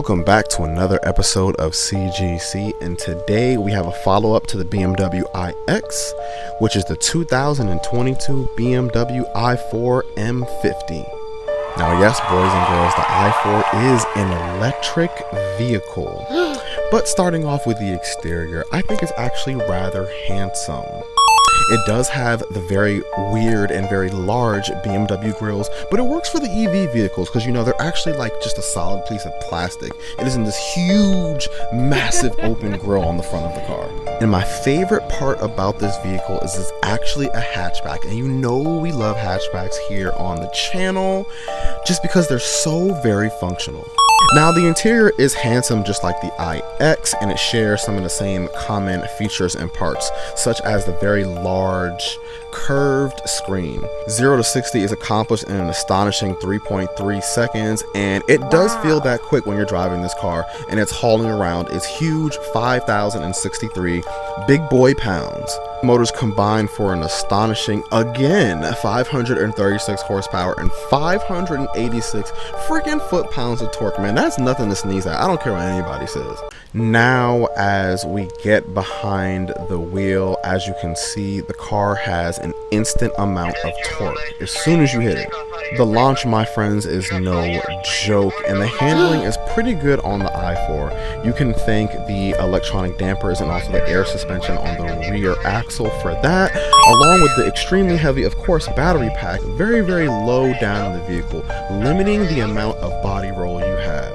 Welcome back to another episode of CGC, and today we have a follow-up to the BMW iX, which is the 2022 BMW i4 M50. Now yes, boys and girls, the i4 is an electric vehicle, but starting off with the exterior, I think it's actually rather handsome. It does have the very weird and very large BMW grills, but it works for the EV vehicles because, you know, they're actually like just a solid piece of plastic. It isn't this huge, massive open grill on the front of the car. And my favorite part about this vehicle is it's actually a hatchback. And you know we love hatchbacks here on the channel just because they're so very functional. Now, the interior is handsome just like the iX, and it shares some of the same common features and parts, such as the very large curved screen. 0 to 60 is accomplished in an astonishing 3.3 seconds, and it does feel that quick when you're driving this car and it's hauling around its huge 5,063 big boy pounds. Motors combine for an astonishing, again, 536 horsepower and 586 freaking foot-pounds of torque. Man, that's nothing to sneeze at. I don't care what anybody says. Now, as we get behind the wheel, as you can see, the car has an instant amount of torque as soon as you hit it. The launch, my friends, is no joke, and the handling is pretty good on the i4. You can thank the electronic dampers and also the air suspension on the rear axle for that, along with the extremely heavy, of course, battery pack, very low down in the vehicle, limiting the amount of body roll you have.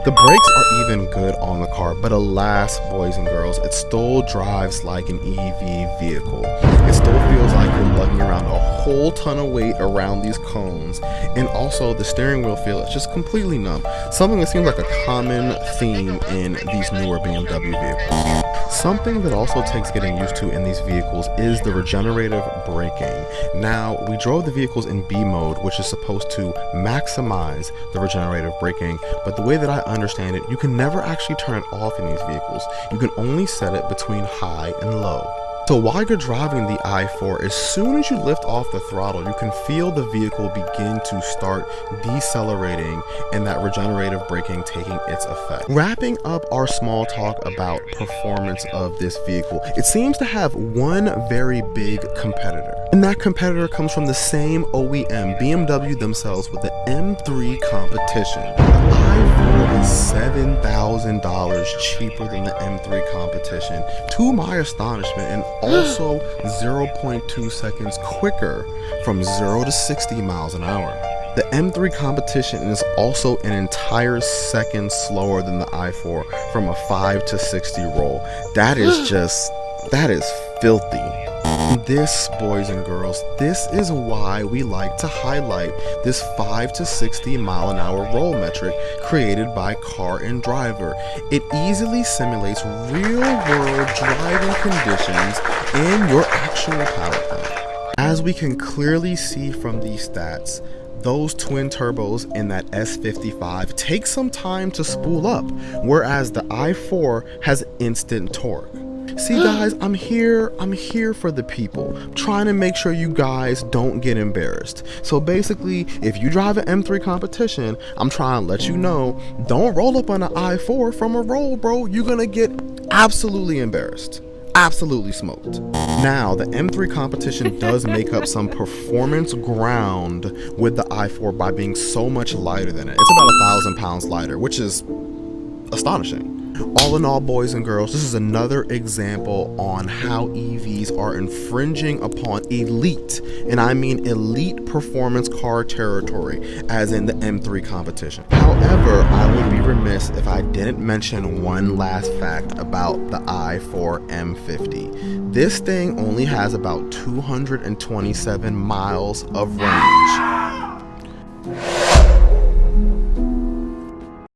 The brakes are even good on the car, but alas, boys and girls, it still drives like an EV vehicle. It still feels like you're lugging around a whole ton of weight around these cones, and also the steering wheel feel is just completely numb. Something that seems like a common theme in these newer BMW vehicles. Something that also takes getting used to in these vehicles is the regenerative braking. Now, we drove the vehicles in B mode, which is supposed to maximize the regenerative braking, but the way that I understand it, you can never actually turn it off in these vehicles. You can only set it between high and low. So while you're driving the i4, as soon as you lift off the throttle, you can feel the vehicle begin to start decelerating and that regenerative braking taking its effect. Wrapping up our small talk about performance of this vehicle, it seems to have one very big competitor. And that competitor comes from the same OEM, BMW themselves, with the M3 competition. The i4 is $7,000 cheaper than the M3 competition, to my astonishment, and also 0.2 seconds quicker from 0 to 60 miles an hour. The M3 competition is also an entire second slower than the i4 from a 5 to 60 roll. That is filthy. This, boys and girls, this is why we like to highlight this 5 to 60 mile an hour roll metric created by Car and Driver. It easily simulates real world driving conditions and your actual power plant. As we can clearly see from these stats, those twin turbos in that S55 take some time to spool up, whereas the i4 has instant torque. See guys, I'm here for the people, trying to make sure you guys don't get embarrassed. So basically, if you drive an M3 competition, I'm trying to let you know, don't roll up on an i4 from a roll, bro. You're gonna get absolutely embarrassed. Absolutely smoked. Now, the M3 competition does make up some performance ground with the i4 by being so much lighter than it. It's about 1,000 pounds lighter, which is astonishing. All in all, boys and girls, this is another example on how EVs are infringing upon elite, and I mean elite performance car territory, as in the M3 competition. However, I would be remiss if I didn't mention one last fact about the i4 M50. This thing only has about 227 miles of range.